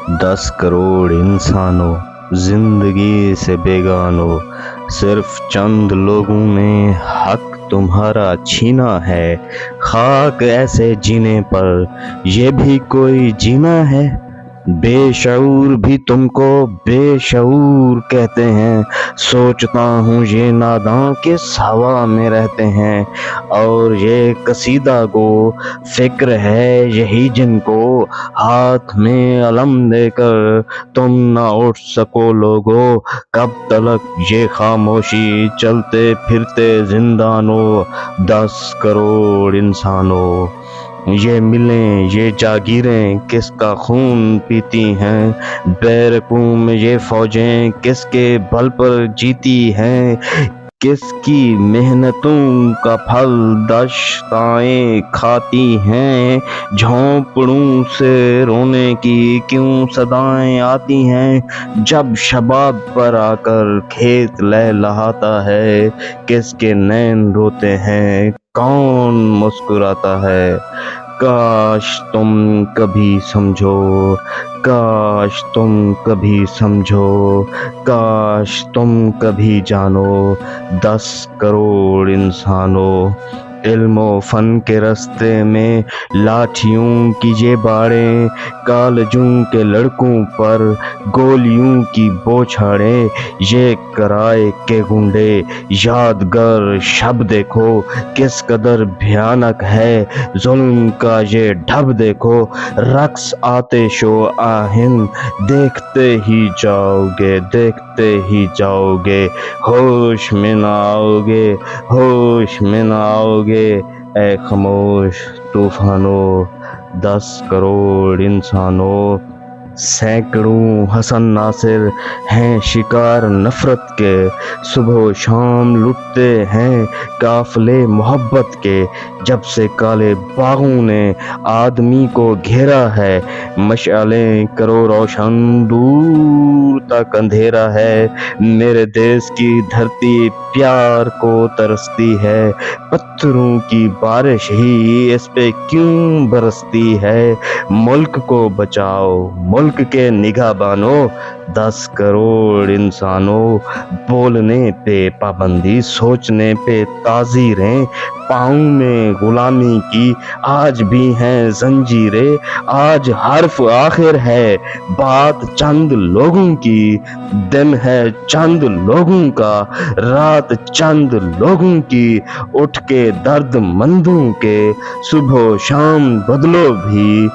10 کروڑ انسانوں زندگی سے بیگانوں، صرف چند لوگوں نے حق تمہارا چھینا ہے۔ خاک ایسے جینے پر یہ بھی کوئی جینا ہے؟ بے شعور بھی تم کو بے شعور کہتے ہیں۔ سوچتا ہوں یہ ناداں کس ہوا میں رہتے ہیں، اور یہ قصیدہ گو فکر ہے یہی جن کو ہاتھ میں علم دے کر تم نہ اٹھ سکو لوگو۔ کب تلک یہ خاموشی چلتے پھرتے زندانوں، 10 کروڑ انسانوں۔ یہ ملیں یہ جاگیریں کس کا خون پیتی ہیں، بیرکوں میں یہ فوجیں کس کے بل پر جیتی ہیں، کس کی محنتوں کا پھل دشتیں کھاتی ہیں، جھونپڑوں سے رونے کی کیوں صدائیں آتی ہیں، جب شباب پر آ کر کھیت لہلہاتا ہے، کس کے نین روتے ہیں، کون مسکراتا ہے۔ کاش تم کبھی سمجھو، کاش تم کبھی سمجھو، کاش تم کبھی جانو، 10 کروڑ انسانوں۔ علم و فن کے رستے میں لاٹھیوں کی یہ باڑیں، کالجوں کے لڑکوں پر گولیوں کی بوچھاڑیں، یہ کرائے کے گنڈے یادگار شب دیکھو کس قدر بھیانک ہے، ظلم کا یہ ڈھب دیکھو، رقص آتش و آہن دیکھتے ہی جاؤ گے، دیکھتے ہی جاؤ گے، ہوش میں نہ آؤ گے، ہوش میں نہ آؤ گے۔ اے خاموش طوفانوں، 10 کروڑ انسانوں۔ سینکڑوں حسن ناصر ہیں شکار نفرت کے، صبح و شام لٹتے ہیں قافلے محبت کے، جب سے کالے باغوں نے آدمی کو گھیرا ہے، مشعلیں کرو روشن دور تک اندھیرا ہے، میرے دیس کی دھرتی پیار کو ترستی ہے، پتھروں کی بارش ہی اس پہ کیوں برستی ہے، ملک کو بچاؤ ملک کے نگہبانوں، 10 کروڑ انسانوں۔ بولنے پہ پابندی، سوچنے پہ تعزیریں، پاؤں میں غلامی کی آج بھی ہیں زنجیریں، آج حرف آخر ہے بات چند لوگوں کی، دن ہے چند لوگوں کا، رات چند لوگوں کی، اٹھ کے درد مندوں کے صبح و شام بدلو بھی،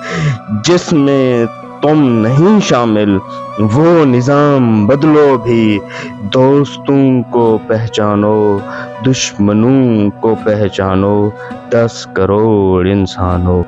جس میں تم نہیں شامل وہ نظام بدلو بھی، دوستوں کو پہچانو دشمنوں کو پہچانو، 10 کروڑ انسانوں۔